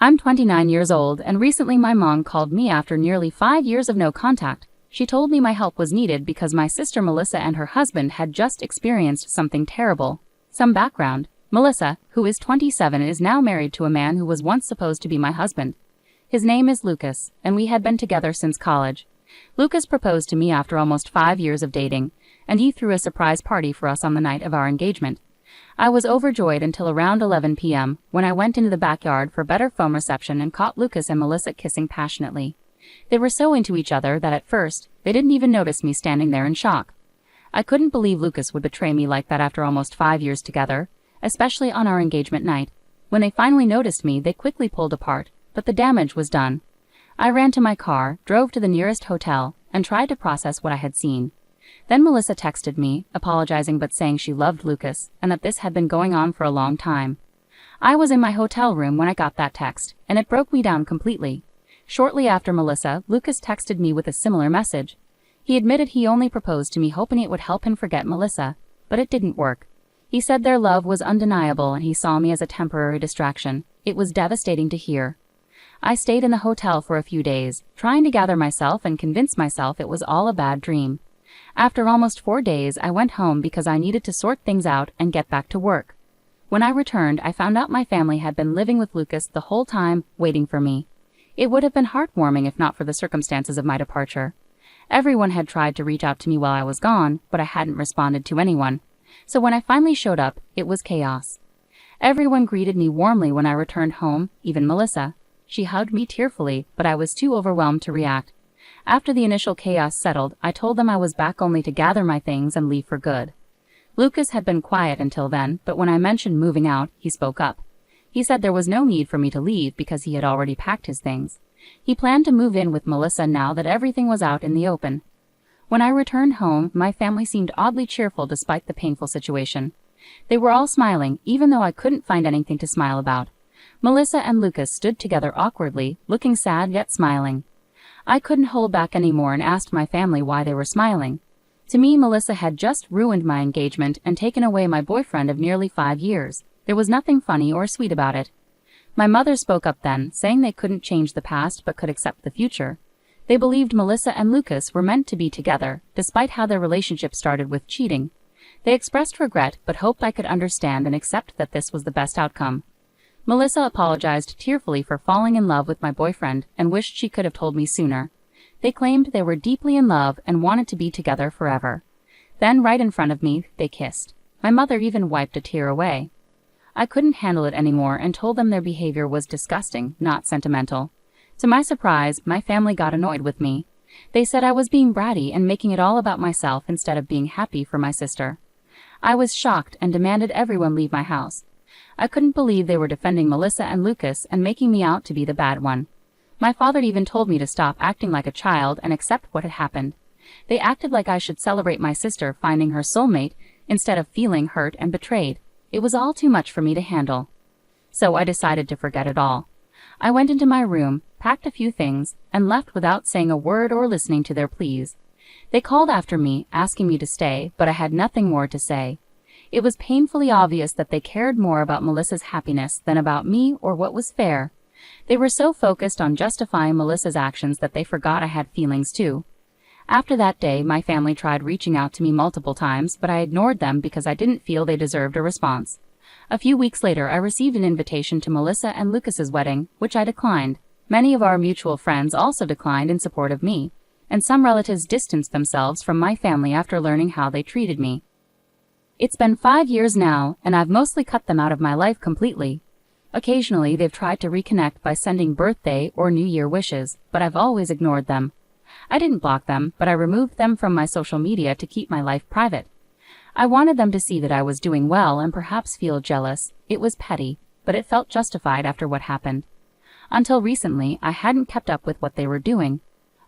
I'm 29 years old, and recently my mom called me after nearly 5 years of no contact. She told me my help was needed because my sister Melissa and her husband had just experienced something terrible. Some background. Melissa, who is 27, is now married to a man who was once supposed to be my husband. His name is Lucas, and we had been together since college. Lucas proposed to me after almost 5 years of dating, and he threw a surprise party for us on the night of our engagement. I was overjoyed until around 11 p.m., when I went into the backyard for better phone reception and caught Lucas and Melissa kissing passionately. They were so into each other that at first, they didn't even notice me standing there in shock. I couldn't believe Lucas would betray me like that after almost 5 years together, especially on our engagement night. When they finally noticed me, they quickly pulled apart, but the damage was done. I ran to my car, drove to the nearest hotel, and tried to process what I had seen. Then Melissa texted me, apologizing but saying she loved Lucas, and that this had been going on for a long time. I was in my hotel room when I got that text, and it broke me down completely. Shortly after Melissa, Lucas texted me with a similar message. He admitted he only proposed to me hoping it would help him forget Melissa, but it didn't work. He said their love was undeniable and he saw me as a temporary distraction. It was devastating to hear. I stayed in the hotel for a few days, trying to gather myself and convince myself it was all a bad dream. After almost 4 days, I went home because I needed to sort things out and get back to work. When I returned, I found out my family had been living with Lucas the whole time, waiting for me. It would have been heartwarming if not for the circumstances of my departure. Everyone had tried to reach out to me while I was gone, but I hadn't responded to anyone. So when I finally showed up, it was chaos. Everyone greeted me warmly when I returned home, even Melissa. She hugged me tearfully, but I was too overwhelmed to react. After the initial chaos settled, I told them I was back only to gather my things and leave for good. Lucas had been quiet until then, but when I mentioned moving out, he spoke up. He said there was no need for me to leave because he had already packed his things. He planned to move in with Melissa now that everything was out in the open. When I returned home, my family seemed oddly cheerful despite the painful situation. They were all smiling, even though I couldn't find anything to smile about. Melissa and Lucas stood together awkwardly, looking sad yet smiling. I couldn't hold back anymore and asked my family why they were smiling. To me, Melissa had just ruined my engagement and taken away my boyfriend of nearly 5 years. There was nothing funny or sweet about it. My mother spoke up then, saying they couldn't change the past but could accept the future. They believed Melissa and Lucas were meant to be together, despite how their relationship started with cheating. They expressed regret but hoped I could understand and accept that this was the best outcome. Melissa apologized tearfully for falling in love with my boyfriend and wished she could have told me sooner. They claimed they were deeply in love and wanted to be together forever. Then, right in front of me, they kissed. My mother even wiped a tear away. I couldn't handle it anymore and told them their behavior was disgusting, not sentimental. To my surprise, my family got annoyed with me. They said I was being bratty and making it all about myself instead of being happy for my sister. I was shocked and demanded everyone leave my house. I couldn't believe they were defending Melissa and Lucas and making me out to be the bad one. My father even told me to stop acting like a child and accept what had happened. They acted like I should celebrate my sister finding her soulmate instead of feeling hurt and betrayed. It was all too much for me to handle. So I decided to forget it all. I went into my room, packed a few things, and left without saying a word or listening to their pleas. They called after me, asking me to stay, but I had nothing more to say. It was painfully obvious that they cared more about Melissa's happiness than about me or what was fair. They were so focused on justifying Melissa's actions that they forgot I had feelings too. After that day, my family tried reaching out to me multiple times, but I ignored them because I didn't feel they deserved a response. A few weeks later, I received an invitation to Melissa and Lucas's wedding, which I declined. Many of our mutual friends also declined in support of me, and some relatives distanced themselves from my family after learning how they treated me. It's been 5 years now, and I've mostly cut them out of my life completely. Occasionally, they've tried to reconnect by sending birthday or New Year wishes, but I've always ignored them. I didn't block them, but I removed them from my social media to keep my life private. I wanted them to see that I was doing well and perhaps feel jealous. It was petty, but it felt justified after what happened. Until recently, I hadn't kept up with what they were doing.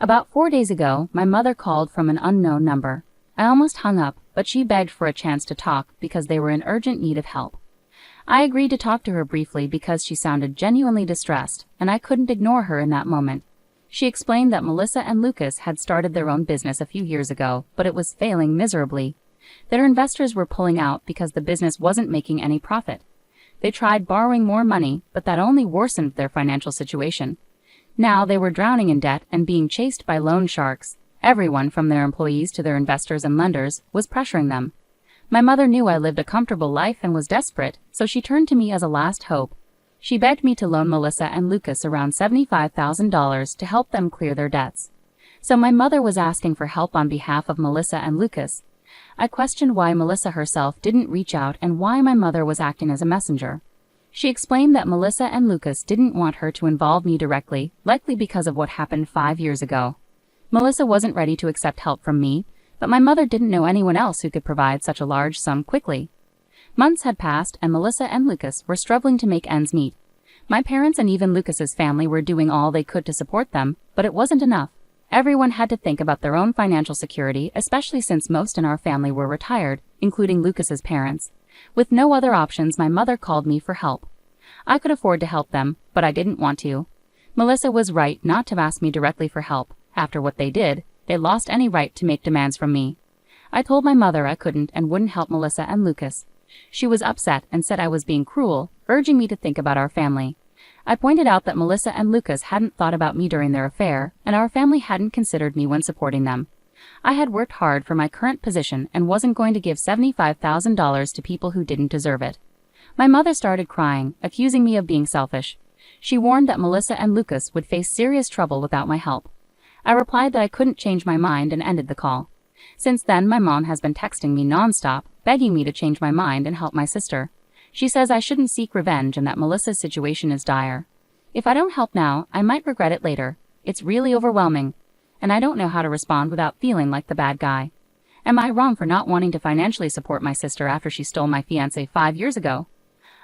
About 4 days ago, my mother called from an unknown number. I almost hung up, but she begged for a chance to talk because they were in urgent need of help. I agreed to talk to her briefly because she sounded genuinely distressed, and I couldn't ignore her in that moment. She explained that Melissa and Lucas had started their own business a few years ago, but it was failing miserably. Their investors were pulling out because the business wasn't making any profit. They tried borrowing more money, but that only worsened their financial situation. Now they were drowning in debt and being chased by loan sharks. Everyone, from their employees to their investors and lenders, was pressuring them. My mother knew I lived a comfortable life and was desperate, so she turned to me as a last hope. She begged me to loan Melissa and Lucas around $75,000 to help them clear their debts. So my mother was asking for help on behalf of Melissa and Lucas. I questioned why Melissa herself didn't reach out and why my mother was acting as a messenger. She explained that Melissa and Lucas didn't want her to involve me directly, likely because of what happened 5 years ago. Melissa wasn't ready to accept help from me, but my mother didn't know anyone else who could provide such a large sum quickly. Months had passed and Melissa and Lucas were struggling to make ends meet. My parents and even Lucas's family were doing all they could to support them, but it wasn't enough. Everyone had to think about their own financial security, especially since most in our family were retired, including Lucas's parents. With no other options, my mother called me for help. I could afford to help them, but I didn't want to. Melissa was right not to ask me directly for help. After what they did, they lost any right to make demands from me. I told my mother I couldn't and wouldn't help Melissa and Lucas. She was upset and said I was being cruel, urging me to think about our family. I pointed out that Melissa and Lucas hadn't thought about me during their affair, and our family hadn't considered me when supporting them. I had worked hard for my current position and wasn't going to give $75,000 to people who didn't deserve it. My mother started crying, accusing me of being selfish. She warned that Melissa and Lucas would face serious trouble without my help. I replied that I couldn't change my mind and ended the call. Since then, my mom has been texting me nonstop, begging me to change my mind and help my sister. She says I shouldn't seek revenge and that Melissa's situation is dire. If I don't help now, I might regret it later. It's really overwhelming, and I don't know how to respond without feeling like the bad guy. Am I wrong for not wanting to financially support my sister after she stole my fiancé 5 years ago?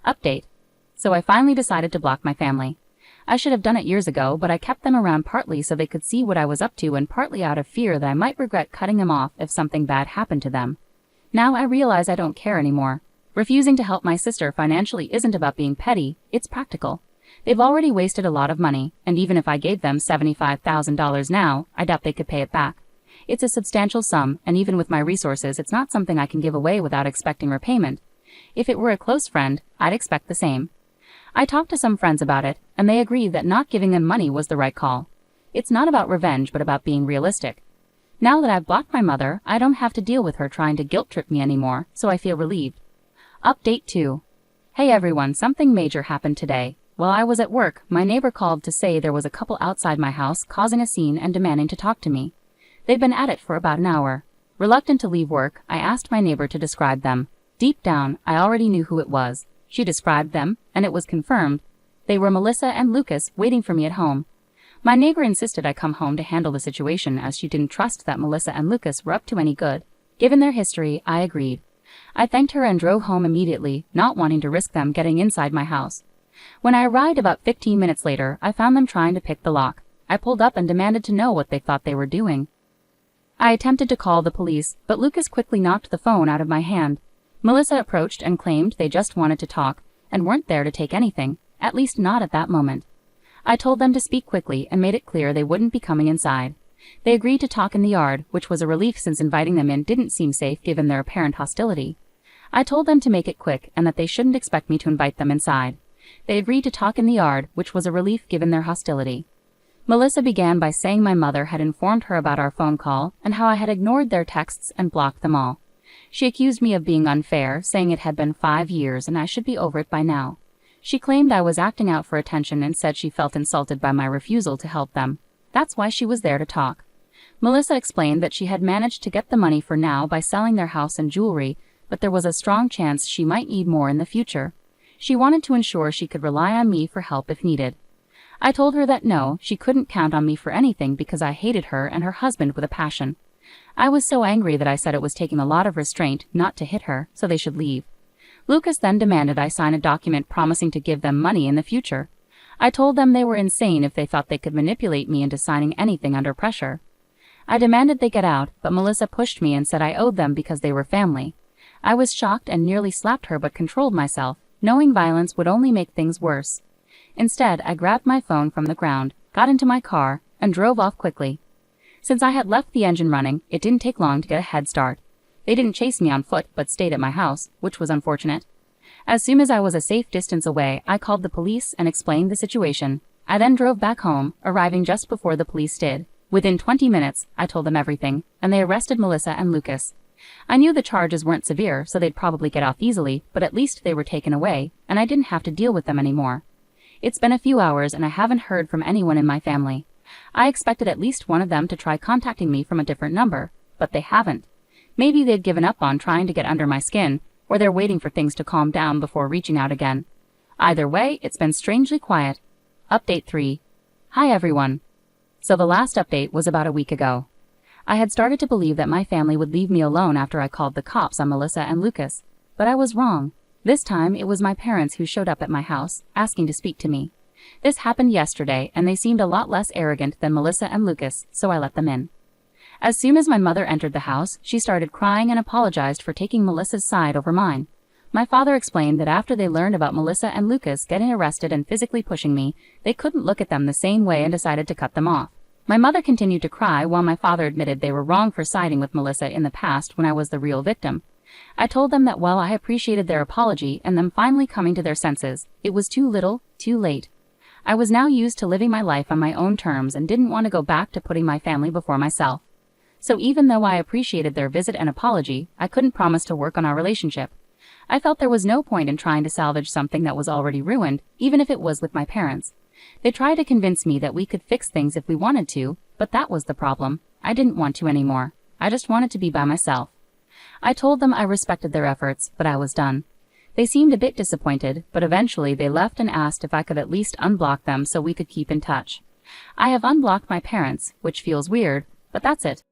Update. So I finally decided to block my family. I should have done it years ago, but I kept them around partly so they could see what I was up to and partly out of fear that I might regret cutting them off if something bad happened to them. Now I realize I don't care anymore. Refusing to help my sister financially isn't about being petty, it's practical. They've already wasted a lot of money, and even if I gave them $75,000 now, I doubt they could pay it back. It's a substantial sum, and even with my resources, it's not something I can give away without expecting repayment. If it were a close friend, I'd expect the same. I talked to some friends about it, and they agreed that not giving them money was the right call. It's not about revenge, but about being realistic. Now that I've blocked my mother, I don't have to deal with her trying to guilt-trip me anymore, so I feel relieved. Update 2. Hey everyone, something major happened today. While I was at work, my neighbor called to say there was a couple outside my house causing a scene and demanding to talk to me. They'd been at it for about an hour. Reluctant to leave work, I asked my neighbor to describe them. Deep down, I already knew who it was. She described them, and it was confirmed. They were Melissa and Lucas waiting for me at home. My neighbor insisted I come home to handle the situation as she didn't trust that Melissa and Lucas were up to any good. Given their history, I agreed. I thanked her and drove home immediately, not wanting to risk them getting inside my house. When I arrived about 15 minutes later, I found them trying to pick the lock. I pulled up and demanded to know what they thought they were doing. I attempted to call the police, but Lucas quickly knocked the phone out of my hand. Melissa approached and claimed they just wanted to talk, and weren't there to take anything, at least not at that moment. I told them to speak quickly and made it clear they wouldn't be coming inside. They agreed to talk in the yard, which was a relief since inviting them in didn't seem safe given their apparent hostility. I told them to make it quick and that they shouldn't expect me to invite them inside. They agreed to talk in the yard, which was a relief given their hostility. Melissa began by saying my mother had informed her about our phone call and how I had ignored their texts and blocked them all. She accused me of being unfair, saying it had been 5 years and I should be over it by now. She claimed I was acting out for attention and said she felt insulted by my refusal to help them. That's why she was there to talk. Melissa explained that she had managed to get the money for now by selling their house and jewelry, but there was a strong chance she might need more in the future. She wanted to ensure she could rely on me for help if needed. I told her that no, she couldn't count on me for anything because I hated her and her husband with a passion. I was so angry that I said it was taking a lot of restraint not to hit her, so they should leave. Lucas then demanded I sign a document promising to give them money in the future. I told them they were insane if they thought they could manipulate me into signing anything under pressure. I demanded they get out, but Melissa pushed me and said I owed them because they were family. I was shocked and nearly slapped her but controlled myself, knowing violence would only make things worse. Instead, I grabbed my phone from the ground, got into my car, and drove off quickly. Since I had left the engine running, it didn't take long to get a head start. They didn't chase me on foot but stayed at my house, which was unfortunate. As soon as I was a safe distance away, I called the police and explained the situation. I then drove back home, arriving just before the police did. Within 20 minutes, I told them everything, and they arrested Melissa and Lucas. I knew the charges weren't severe, so they'd probably get off easily, but at least they were taken away, and I didn't have to deal with them anymore. It's been a few hours and I haven't heard from anyone in my family. I expected at least one of them to try contacting me from a different number, but they haven't. Maybe they've given up on trying to get under my skin, or they're waiting for things to calm down before reaching out again. Either way, it's been strangely quiet. Update 3. Hi everyone. So the last update was about a week ago. I had started to believe that my family would leave me alone after I called the cops on Melissa and Lucas, but I was wrong. This time it was my parents who showed up at my house, asking to speak to me. This happened yesterday and they seemed a lot less arrogant than Melissa and Lucas, so I let them in. As soon as my mother entered the house, she started crying and apologized for taking Melissa's side over mine. My father explained that after they learned about Melissa and Lucas getting arrested and physically pushing me, they couldn't look at them the same way and decided to cut them off. My mother continued to cry while my father admitted they were wrong for siding with Melissa in the past when I was the real victim. I told them that while I appreciated their apology and them finally coming to their senses, it was too little, too late. I was now used to living my life on my own terms and didn't want to go back to putting my family before myself. So even though I appreciated their visit and apology, I couldn't promise to work on our relationship. I felt there was no point in trying to salvage something that was already ruined, even if it was with my parents. They tried to convince me that we could fix things if we wanted to, but that was the problem. I didn't want to anymore. I just wanted to be by myself. I told them I respected their efforts, but I was done. They seemed a bit disappointed, but eventually they left and asked if I could at least unblock them so we could keep in touch. I have unblocked my parents, which feels weird, but that's it.